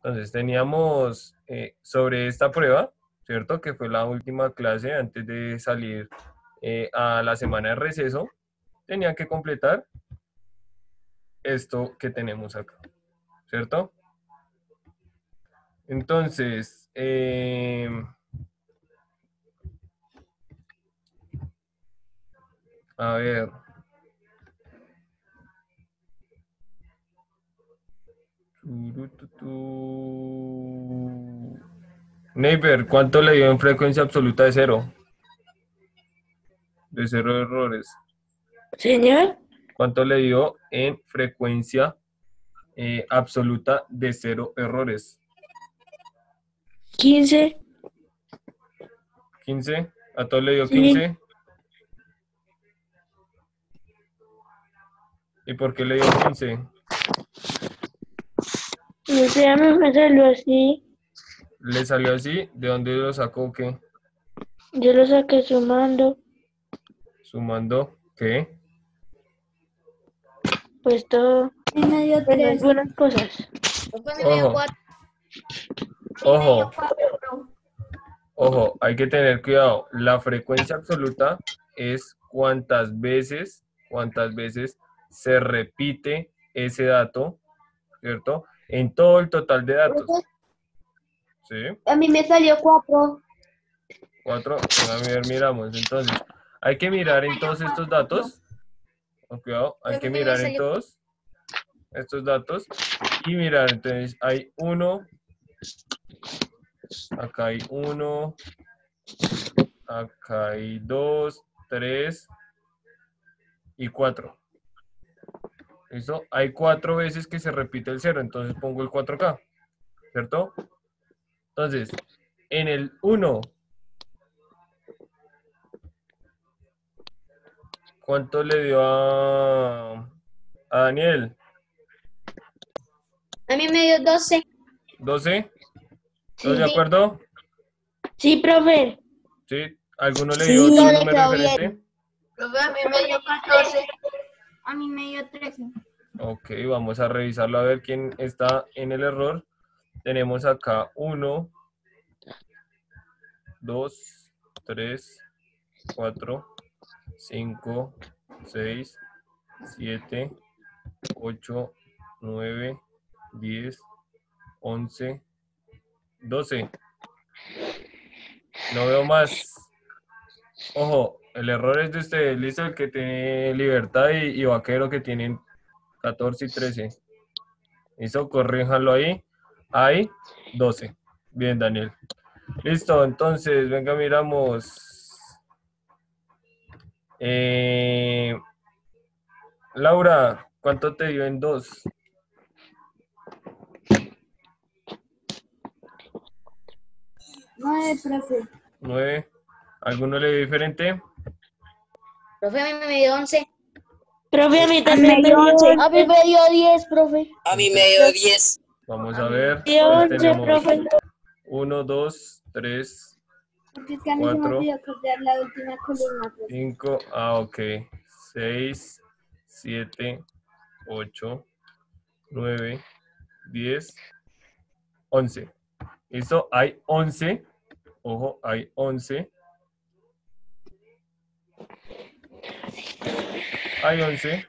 Entonces teníamos sobre esta prueba, ¿cierto? Que fue la última clase antes de salir a la semana de receso. Tenían que completar esto que tenemos acá, ¿cierto? Entonces, a ver. Neighbor, ¿cuánto le dio en frecuencia absoluta de cero? De cero errores. Señor, ¿Cuánto le dio en frecuencia absoluta de cero errores? 15. 15. ¿A todos le dio Sí. 15? ¿Y por qué le dio 15? No sé, a mí me salió así. ¿Le salió así? ¿De dónde lo sacó? ¿Qué? Yo lo saqué sumando, ¿Sumando qué? pues todo, A mí me dio pues 3. algunas cosas. Profe, a mí me dio Ojo, 4. A mí me dio ojo, 4. ojo, hay que tener cuidado. La frecuencia absoluta es cuántas veces se repite ese dato, ¿cierto? En todo el total de datos. Profe, ¿Sí? a mí me salió 4. 4. A ver, miramos. Entonces, hay que mirar en todos estos datos. Con cuidado, hay que Profe, a mí me mirar en salió. todos estos datos y mirar. Entonces, hay 1, acá hay 1, acá hay 2, 3 y 4. ¿Listo? Hay 4 veces que se repite el 0, entonces pongo el 4 acá, ¿cierto? Entonces, en el 1, ¿cuánto le dio a Daniel? A mí me dio 12. 12. ¿Todos de Sí. acuerdo? Sí, profe. ¿Sí? ¿Alguno le dio Sí. otro Todo le número quedó diferente? bien. Profe, a mí me dio 14. A mí me dio 13. Ok, vamos a revisarlo a ver quién está en el error. Tenemos acá 1, 2, 3, 4, 5, 6, 7, 8, 9, 10, 11, 12. No veo más. Ojo, el error es de ustedes. Listo, el que tiene Libertad y Vaquero que tienen 14 y 13. Listo, corríjanlo ahí. Hay 12. Bien, Daniel. Listo, entonces, venga, miramos. Laura, ¿cuánto te dio en 2? 9, profe. 9. ¿Alguno le dio diferente? Profe, a mí me dio 11. Profe, a mí A mí también me me dio dio 11. A mí 11. me dio 10, profe. A mí me dio 10. Vamos a ver. Dio Entonces 11, tenemos profe. 1, 2, 3, Porque es que a mí se me 4, olvidó copiar la última columna, profe. 5. Ah, ok. 6, 7, 8, 9, 10, 11. ¿Listo? Hay 11. Ojo, hay 11. Hay 11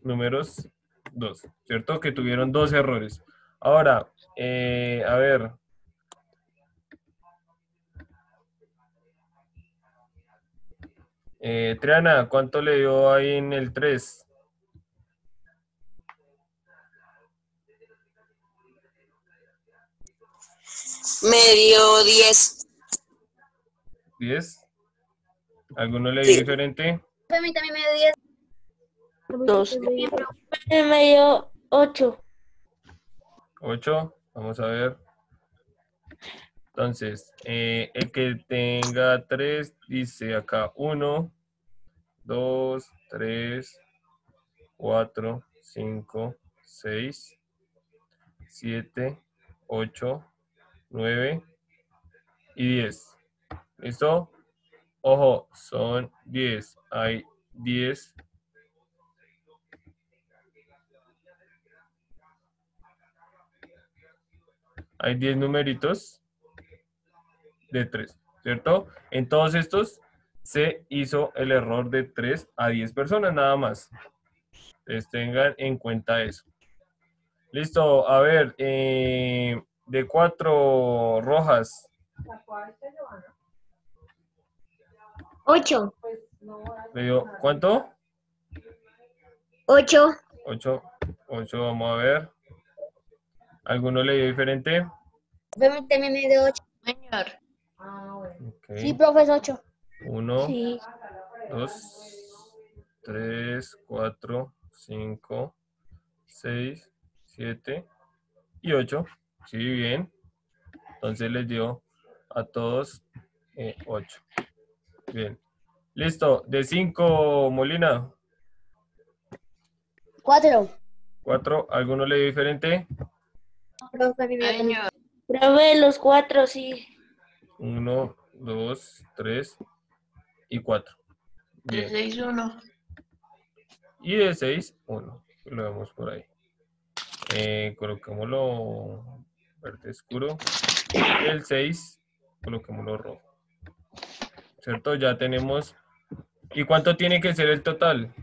números 2, ¿cierto? Que tuvieron 2 errores. Ahora, a ver. Triana, ¿cuánto le dio ahí en el 3? Me dio 10. 10. ¿Alguno le dio Sí. diferente? A mí también me dio 10. 2. Me dio 8. 8. Vamos a ver. Entonces, el que tenga 3 dice acá 1, 2, 3, 4, 5, 6, 7, 8, 9 y 10. ¿Listo? Ojo, son 10. Hay 10. hay 10 numeritos de 3, ¿cierto? En todos estos se hizo el error de 3 a 10 personas nada más. Entonces tengan en cuenta eso. Listo, a ver, de 4 rojas. 8. ¿Le dio cuánto? 8. 8, vamos a ver. ¿Alguno le dio diferente? También me dio 8. Señor. Ok. Sí, profe, es 8. 1, Sí. 2, 3, 4, 5, 6, 7 y 8. Sí, bien. Entonces les dio a todos 8. Bien. Listo. De 5, Molina. 4. 4. ¿Alguno le dio diferente? Profe, a mí me dio también. Profe, los 4, sí. 1, 2, 3 y 4. Bien. 6, 1. Y de 6, 1. Lo vemos por ahí. Colocámoslo verde oscuro. Y el 6, colocámoslo rojo. ¿Cierto? Ya tenemos. ¿Y cuánto tiene que ser el total?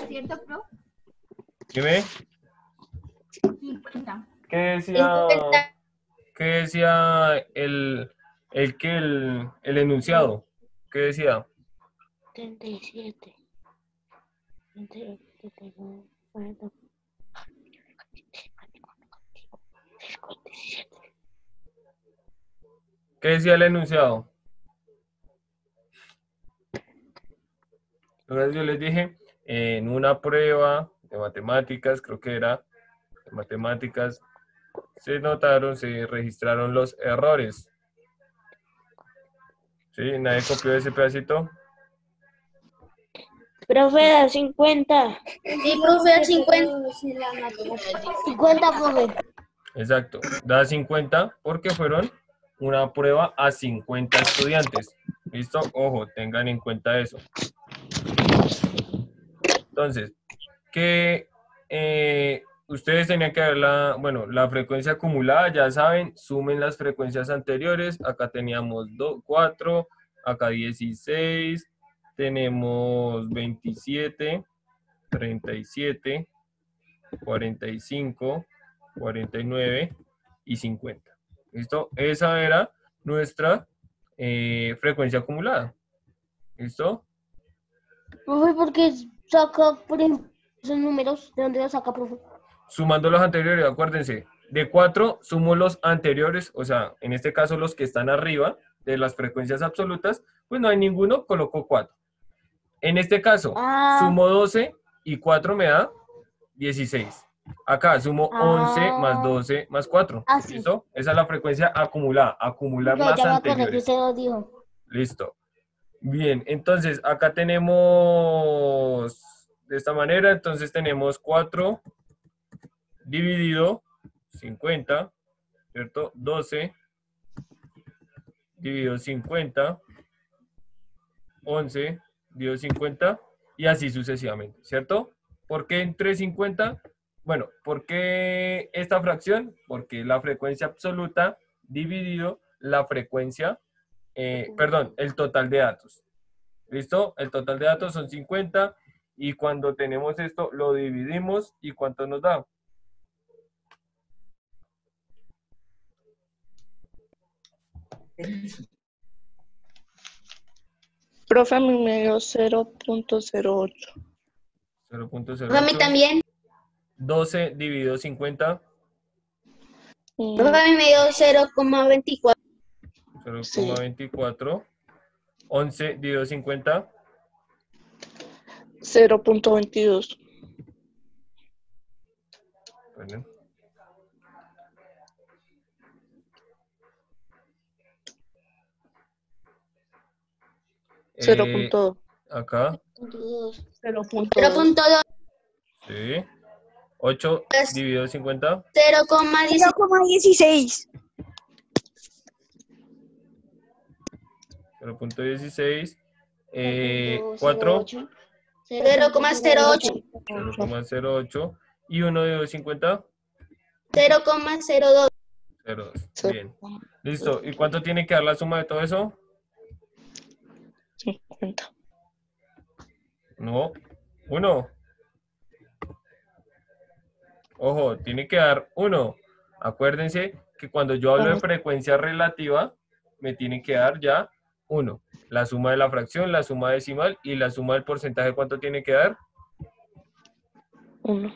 ¿Cierto, profe? Dime. 50. ¿Qué decía el enunciado? ¿Qué decía? 37. 38, 39, 40. 57. ¿Qué decía el enunciado? Entonces yo les dije, en una prueba de matemáticas, creo que era de matemáticas, se registraron los errores. ¿Sí? ¿Nadie copió ese pedacito? Profe, da 50. Sí, profe, 50. 50, profe. Exacto, da 50 porque fueron una prueba a 50 estudiantes. ¿Listo? Ojo, tengan en cuenta eso. Entonces, que ustedes tenían que ver la frecuencia acumulada, ya saben, sumen las frecuencias anteriores. Acá teníamos 4, acá 16, tenemos 27, 37, 45, 49 y 50. ¿Listo? Esa era nuestra frecuencia acumulada. ¿Listo? Profe, ¿por qué saca, por ejemplo, esos números? ¿De dónde los saca, profe? Sumando los anteriores, acuérdense, de 4 sumo los anteriores, o sea, en este caso los que están arriba de las frecuencias absolutas, pues no hay ninguno, coloco 4. En este caso, sumo 12 y 4 me da 16. Acá sumo 11 más 12 más 4. Sí. ¿Listo? Esa es la frecuencia acumulada, acumular No, las ya me acordé que anteriores. usted lo dijo. Listo. Bien, entonces acá tenemos de esta manera, entonces tenemos 4 dividido 50, ¿cierto? 12 dividido 50, 11 dividido 50 y así sucesivamente, ¿cierto? ¿Por qué entre 50? Bueno, ¿por qué esta fracción? Porque la frecuencia absoluta dividido la frecuencia, perdón, el total de datos. ¿Listo? El total de datos son 50 y cuando tenemos esto lo dividimos y ¿cuánto nos da? Profe, a mí me dio 0.08. 0.08. A mí también. 12 dividido 50. Profe, a mí me dio 0,24. 0,24. 11 dividido 50. 0.22. Bueno. Acá. 0.2. Sí. 8 dividido 50. 0,16. 0.16. 4. 0,08. 0,08. ¿Y 1 de 250? 0,02. 0,2. Bien. Listo. ¿Y cuánto tiene que dar la suma de todo eso? 50. No. 1. Ojo, tiene que dar 1. Acuérdense que cuando yo hablo de frecuencia relativa, me tiene que dar ya 1. La suma de la fracción, la suma decimal y la suma del porcentaje, ¿cuánto tiene que dar? 1.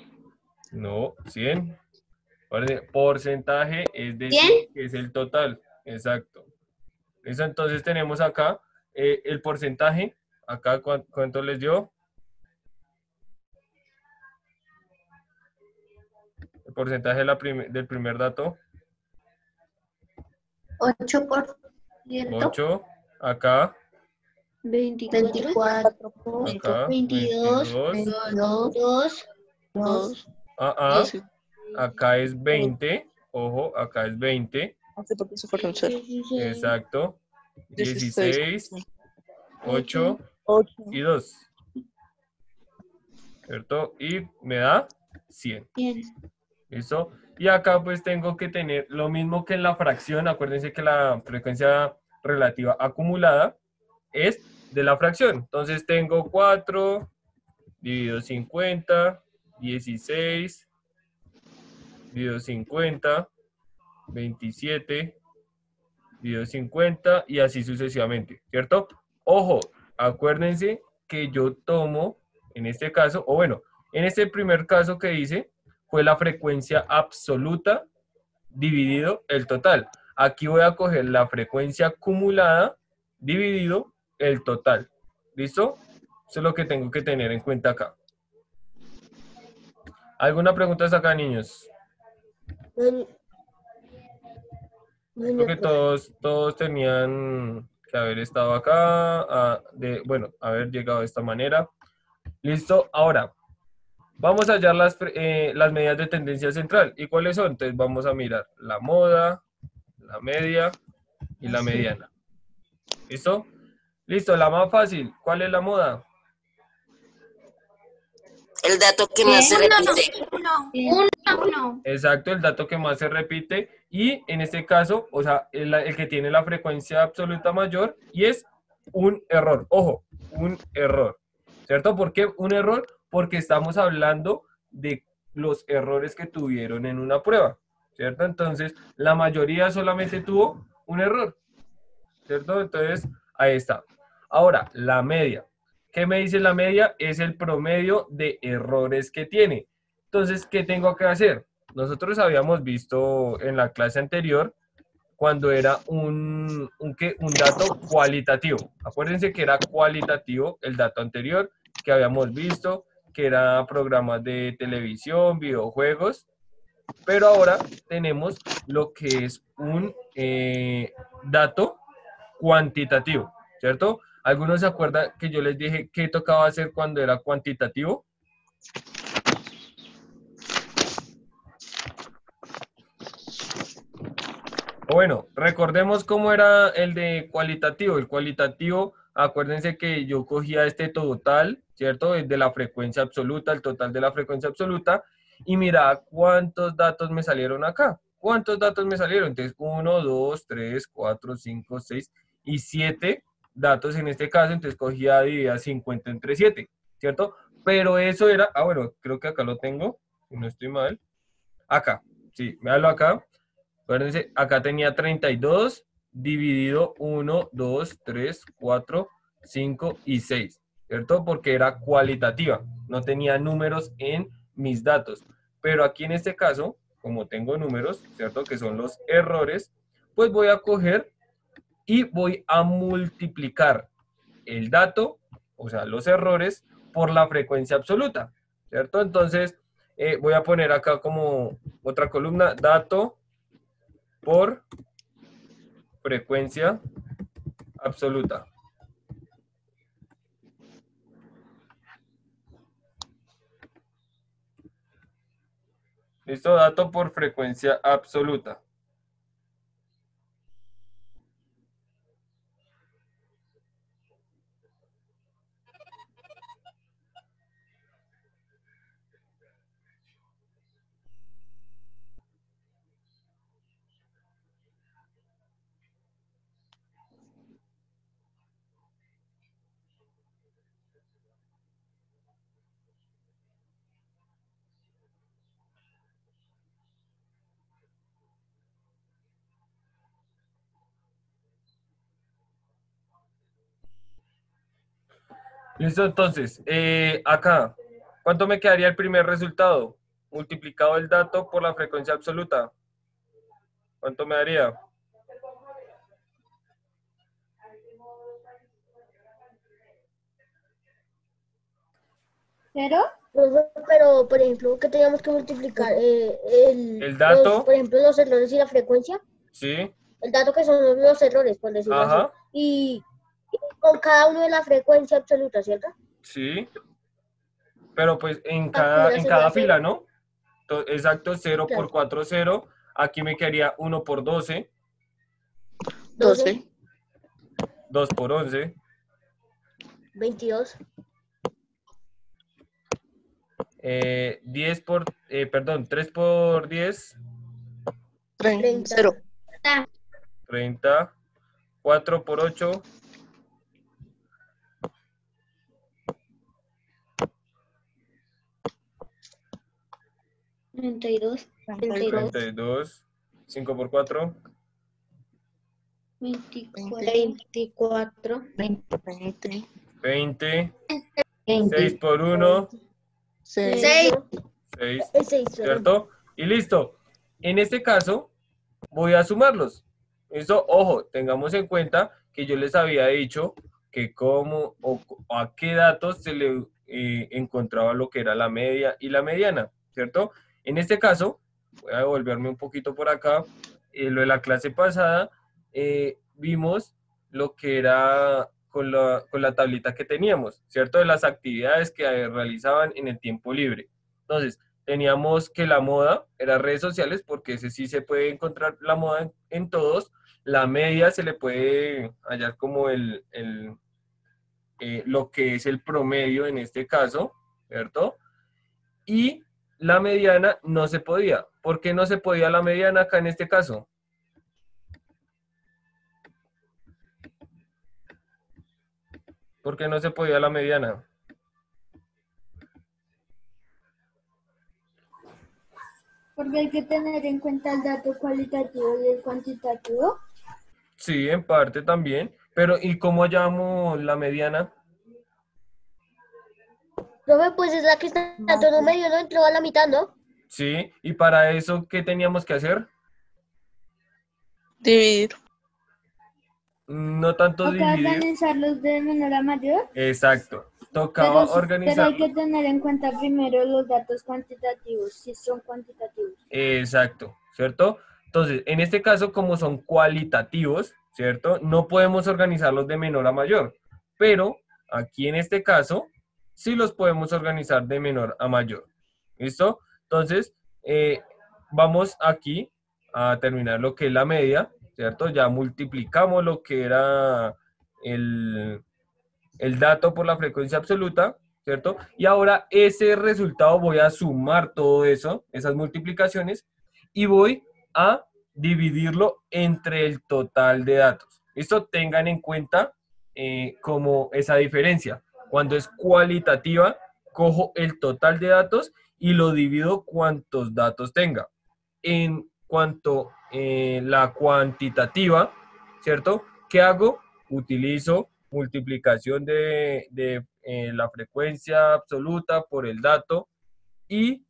No, 100. Porcentaje es decir, 100. que es el total. Exacto. Eso entonces tenemos acá el porcentaje. Acá, ¿cuánto les dio? El porcentaje de del primer dato. 8%. 8. Acá, 24. acá, 22. 22. 2. 2. Acá es 20. Ojo, acá es 20. Hace porque se fueron 0. Exacto. 16, 8 8. y 2. ¿Cierto? Y me da 100. 100. ¿Listo? Y acá pues tengo que tener lo mismo que en la fracción. Acuérdense que la frecuencia relativa acumulada es de la fracción. Entonces tengo 4 dividido 50, 16, dividido 50, 27, dividido 50 y así sucesivamente, ¿cierto? Ojo, acuérdense que yo tomo, en este caso, o bueno, en este primer caso que hice, fue la frecuencia absoluta dividido el total. Aquí voy a coger la frecuencia acumulada dividido el total. ¿Listo? Eso es lo que tengo que tener en cuenta acá. ¿Alguna pregunta hasta acá, niños? Creo que todos tenían que haber estado acá, bueno, haber llegado de esta manera. ¿Listo? Ahora, vamos a hallar las medidas de tendencia central. ¿Y cuáles son? Entonces vamos a mirar la moda, la media y la mediana. ¿Listo? Listo, la más fácil. ¿Cuál es la moda? El dato que más se repite. 1. Exacto, el dato que más se repite. Y en este caso, o sea, el que tiene la frecuencia absoluta mayor y es un error. Ojo, un error. ¿Cierto? ¿Por qué un error? Porque estamos hablando de los errores que tuvieron en una prueba. ¿Cierto? Entonces, la mayoría solamente tuvo un error. ¿Cierto? Entonces, ahí está. Ahora, la media. ¿Qué me dice la media? Es el promedio de errores que tiene. Entonces, ¿qué tengo que hacer? Nosotros habíamos visto en la clase anterior cuando era un dato cualitativo. Acuérdense que era cualitativo el dato anterior que habíamos visto, que era programas de televisión, videojuegos, pero ahora tenemos lo que es un dato cuantitativo, ¿cierto? ¿Algunos se acuerdan que yo les dije qué tocaba hacer cuando era cuantitativo? O bueno, recordemos cómo era el de cualitativo. El cualitativo, acuérdense que yo cogía este total, ¿cierto? Desde la frecuencia absoluta, el total de la frecuencia absoluta, y miraba cuántos datos me salieron acá. ¿Cuántos datos me salieron? Entonces, 1, 2, 3, 4, 5, 6 y 7 datos en este caso. Entonces, cogía, dividía 50 entre 7, ¿cierto? Pero eso era, bueno, creo que acá lo tengo, si no estoy mal. Acá, sí, véalo acá. Acuérdense, acá tenía 32 dividido 1, 2, 3, 4, 5 y 6, ¿cierto? Porque era cualitativa, no tenía números en mis datos. Pero aquí en este caso, como tengo números, ¿cierto? Que son los errores, pues voy a coger y voy a multiplicar el dato, o sea, los errores, por la frecuencia absoluta, ¿cierto? Entonces, voy a poner acá como otra columna, dato por frecuencia absoluta. ¿Listo? Dato por frecuencia absoluta. Listo, entonces, acá, ¿cuánto me quedaría el primer resultado? Multiplicado el dato por la frecuencia absoluta. ¿Cuánto me daría? ¿Cero? Profe, pero, por ejemplo, ¿qué teníamos que multiplicar? El dato, Por ejemplo, los errores y la frecuencia. sí, El dato que son los errores, por decirlo así. ajá, Y con cada uno de la frecuencia absoluta, ¿cierto? sí, pero pues La fila en sería cada 0, fila, ¿no? Exacto, 0 por claro. 4, 0. Aquí me quedaría 1 por 12, 12, 12, 2 por 11, 22, 10 por, perdón, 3 por 10, 30, 0, 30, 30, 4 por 8, 32, 32, 32, 5 por 4, 24, 20, 20, 20, 20. 6 por 1, 6, 6, 6, 6, ¿cierto? Y listo. En este caso, voy a sumarlos. Eso, ojo, tengamos en cuenta que yo les había dicho que cómo o a qué datos se le encontraba lo que era la media y la mediana, ¿cierto? En este caso, voy a devolverme un poquito por acá. Lo de la clase pasada, vimos lo que era con la tablita que teníamos, ¿cierto? De las actividades que realizaban en el tiempo libre. Entonces, teníamos que la moda era redes sociales, porque ese sí se puede encontrar la moda en todos. La media se le puede hallar como lo que es el promedio en este caso, ¿cierto? Y la mediana no se podía. ¿Por qué no se podía la mediana acá en este caso? ¿Por qué no se podía la mediana? Porque hay que tener en cuenta el dato cualitativo y el cuantitativo. Sí, en parte también. Pero ¿y cómo hallamos la mediana? Profe, pues es la que está en tono medio, ¿no? Entró a la mitad, ¿no? Sí, y para eso, ¿qué teníamos que hacer? dividir, No tanto Toca dividir. organizarlos de menor a mayor, Exacto. pero, Tocaba pero hay organizarlo. que tener en cuenta primero los datos cuantitativos, si son cuantitativos. Exacto, ¿cierto? Entonces, en este caso, como son cualitativos, ¿cierto? No podemos organizarlos de menor a mayor, pero aquí en este caso, sí los podemos organizar de menor a mayor. ¿Listo? Entonces, vamos aquí a terminar lo que es la media, ¿cierto? Ya multiplicamos lo que era el, el dato por la frecuencia absoluta, ¿cierto? Y ahora ese resultado voy a sumar todo eso, esas multiplicaciones, y voy a dividirlo entre el total de datos. Esto tengan en cuenta como esa diferencia. Cuando es cualitativa, cojo el total de datos y lo divido cuantos datos tenga. En cuanto la cuantitativa, ¿cierto? ¿Qué hago? Utilizo multiplicación de la frecuencia absoluta por el dato y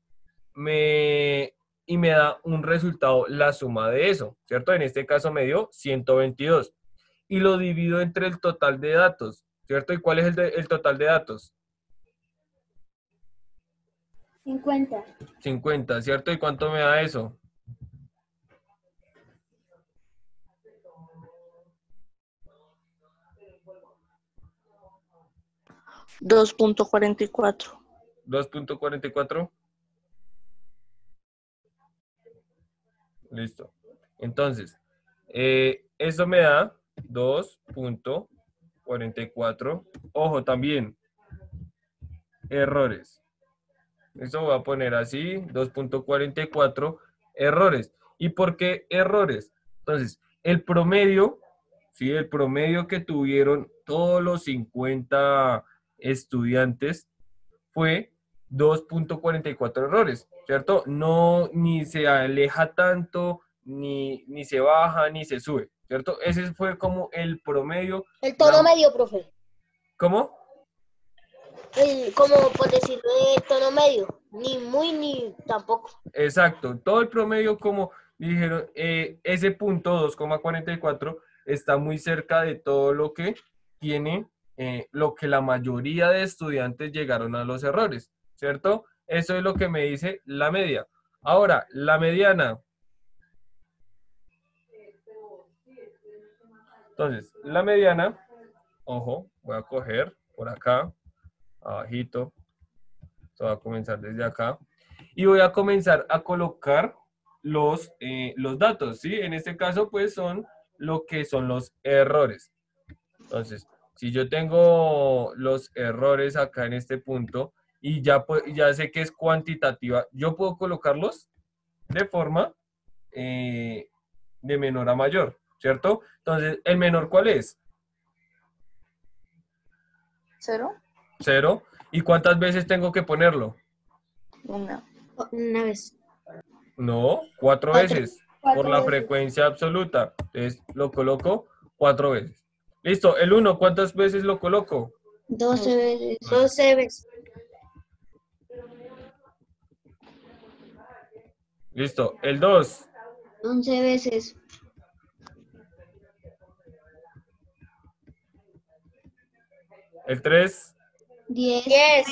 me, y me da un resultado, la suma de eso, ¿cierto? En este caso me dio 122 y lo divido entre el total de datos, ¿cierto? ¿Y cuál es el total de datos? 50. 50, ¿cierto? ¿Y cuánto me da eso? 2.44, 2.44. Listo. Entonces, eso me da 2.44. Ojo, también, errores. Eso voy a poner así, 2.44 errores. ¿Y por qué errores? Entonces, el promedio, ¿sí? El promedio que tuvieron todos los 50 estudiantes fue 2.44 errores, ¿cierto? No, ni se aleja tanto, ni se baja, ni se sube, ¿cierto? Ese fue como el promedio. El tono medio, profe. ¿Cómo? como por decirlo, de tono medio. Ni muy ni tampoco. Exacto, todo el promedio, como dijeron, ese punto 2,44 está muy cerca de todo lo que tiene, lo que la mayoría de estudiantes llegaron a los errores, ¿cierto? Eso es lo que me dice la media. Ahora, la mediana. Entonces, la mediana, ojo, voy a coger por acá, abajito, esto va a comenzar desde acá, y voy a comenzar a colocar los datos, ¿sí? En este caso, pues, son lo que son los errores. Entonces, si yo tengo los errores acá en este punto, y ya sé que es cuantitativa, yo puedo colocarlos de forma de menor a mayor, ¿cierto? Entonces, ¿el menor cuál es? 0, 0. ¿Y cuántas veces tengo que ponerlo? 1. Una vez. No, 4 4. veces por la frecuencia absoluta. Entonces lo coloco 4 veces. Listo, el 1, ¿cuántas veces lo coloco? 12 veces. 12 veces. Listo, el 2, 11 veces. el 3, 10. 10.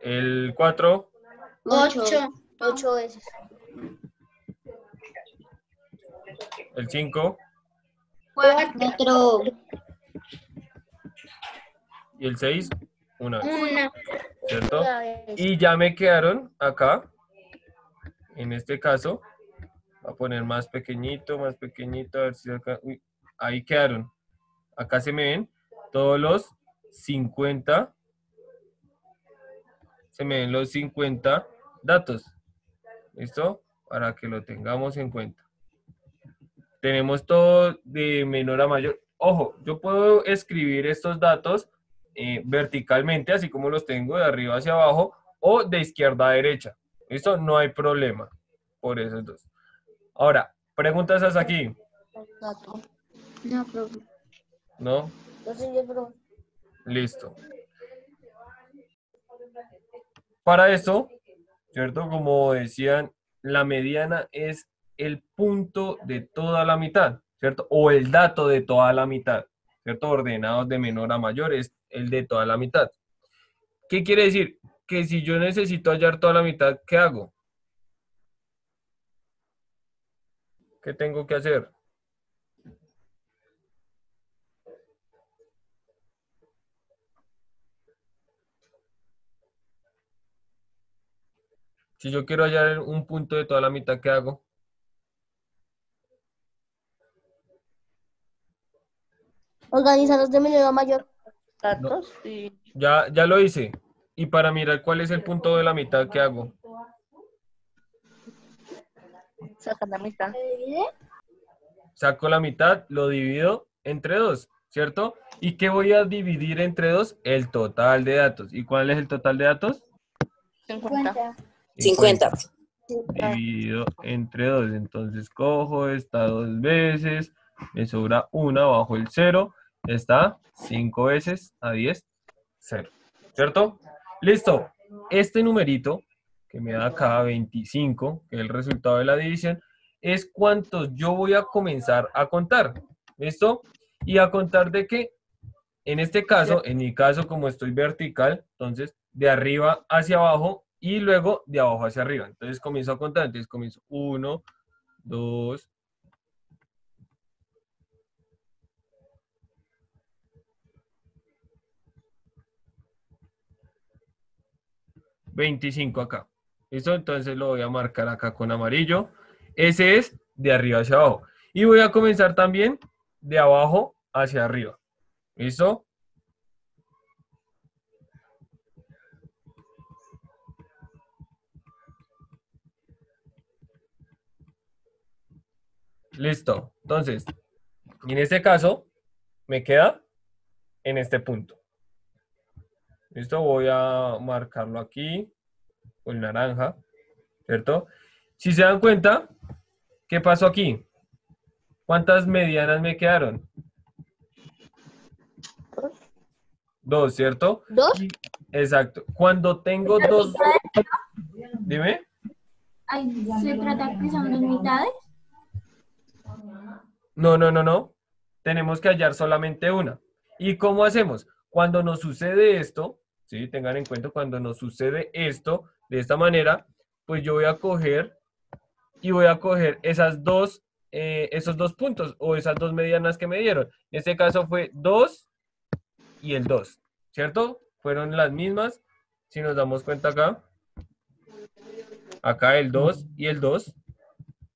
el 4, 8. 8. 8 veces. el 5 4. y el 6, una vez, 1. ¿cierto? Y ya me quedaron acá, en este caso, voy a poner más pequeñito, a ver si acá, uy, ahí quedaron. Acá se me ven todos los 50, se me ven los 50 datos. ¿Listo? Para que lo tengamos en cuenta. Tenemos todo de menor a mayor. Ojo, yo puedo escribir estos datos verticalmente, así como los tengo de arriba hacia abajo, o de izquierda a derecha. ¿Listo? No hay problema por esos dos. Ahora, preguntas hasta aquí, No, profe. ¿no? Entonces yo, profe. Listo. Para esto, ¿cierto? Como decían, la mediana es el punto de toda la mitad, ¿cierto? O el dato de toda la mitad, ¿cierto? Ordenados de menor a mayor es el de toda la mitad. ¿Qué quiere decir? Que si yo necesito hallar toda la mitad, ¿qué hago? ¿Qué tengo que hacer? Si yo quiero hallar un punto de toda la mitad, ¿qué hago? Organizarlos de menor a mayor. Datos y Ya lo hice. Y para mirar cuál es el punto de la mitad, ¿qué hago? sacar la mitad. ¿Se divide? Saco la mitad, lo divido entre 2, ¿cierto? ¿Y qué voy a dividir entre 2? El total de datos. ¿Y cuál es el total de datos? 50. 50. Dividido entre 2. Entonces cojo esta 2 veces, me sobra 1 bajo el 0, está 5 veces a 10, 0. ¿Cierto? Listo. Este numerito que me da acá 25, que es el resultado de la división, es cuántos yo voy a comenzar a contar. ¿Listo? ¿Y a contar de qué? En este caso, en mi caso, como estoy vertical, entonces de arriba hacia abajo y luego de abajo hacia arriba. Entonces comienzo a contar. Entonces comienzo 1, 2, 25 acá. ¿Listo? Entonces lo voy a marcar acá con amarillo. Ese es de arriba hacia abajo. Y voy a comenzar también de abajo hacia arriba. ¿Listo? Listo. Entonces, en este caso, me queda en este punto. ¿Listo? Voy a marcarlo aquí con naranja, ¿cierto? Si se dan cuenta, ¿qué pasó aquí? ¿Cuántas medianas me quedaron? 2, ¿cierto? 2. Exacto. Cuando tengo dos... Dime. ¿Se trata que son dos mitades? No. Tenemos que hallar solamente una. ¿Y cómo hacemos? Cuando nos sucede esto, ¿sí? Tengan en cuenta, cuando nos sucede esto, de esta manera, pues yo voy a coger esos dos puntos o esas dos medianas que me dieron. En este caso fue 2 y el 2, ¿cierto? Fueron las mismas. Si nos damos cuenta acá el 2 y el 2,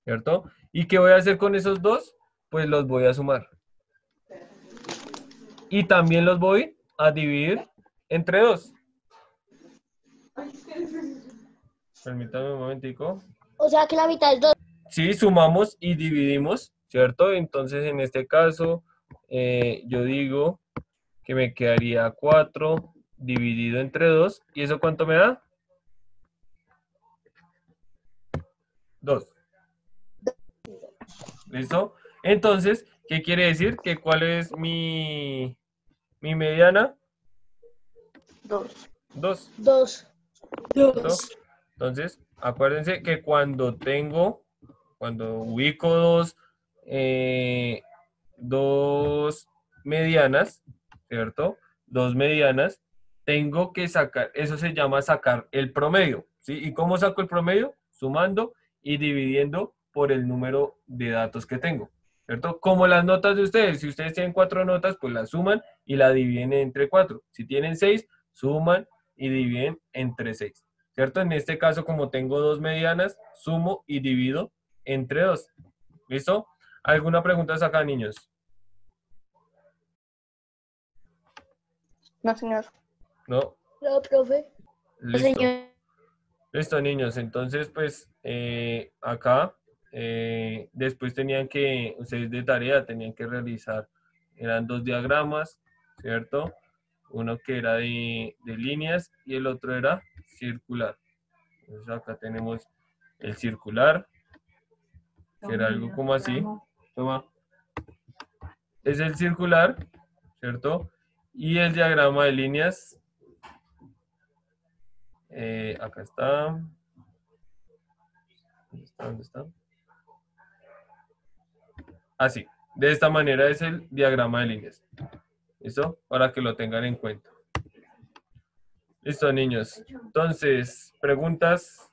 ¿cierto? ¿Y qué voy a hacer con esos dos? Pues los voy a sumar. Y también los voy a dividir entre 2. Permítame un momentico. O sea que la mitad es 2. Sí, sumamos y dividimos, ¿cierto? Entonces, en este caso, yo digo que me quedaría 4 dividido entre 2. ¿Y eso cuánto me da? 2. ¿Listo? Entonces, ¿qué quiere decir? Que ¿cuál es mi mediana? 2. 2. 2. ¿Listo? Entonces, acuérdense que cuando ubico dos medianas, ¿cierto? Dos medianas, tengo que sacar, eso se llama sacar el promedio, ¿sí? ¿Y cómo saco el promedio? Sumando y dividiendo por el número de datos que tengo, ¿cierto? Como las notas de ustedes, si ustedes tienen 4 notas, pues las suman y la dividen entre 4. Si tienen 6, suman y dividen entre 6. ¿Cierto? En este caso, como tengo dos medianas, sumo y divido entre 2. ¿Listo? ¿Alguna pregunta acá, niños? No, señor. ¿No? No, profe. Listo. Señor. Listo, niños. Entonces, pues, acá, después ustedes de tarea, tenían que realizar, eran 2 diagramas, ¿cierto? Uno que era de líneas y el otro era circular. Entonces acá tenemos el circular, que era algo como así. Toma. Es el circular, ¿cierto? Y el diagrama de líneas, acá está. ¿Dónde está? Así. De esta manera es el diagrama de líneas. ¿Listo? Para que lo tengan en cuenta. Listo, niños. Entonces, preguntas.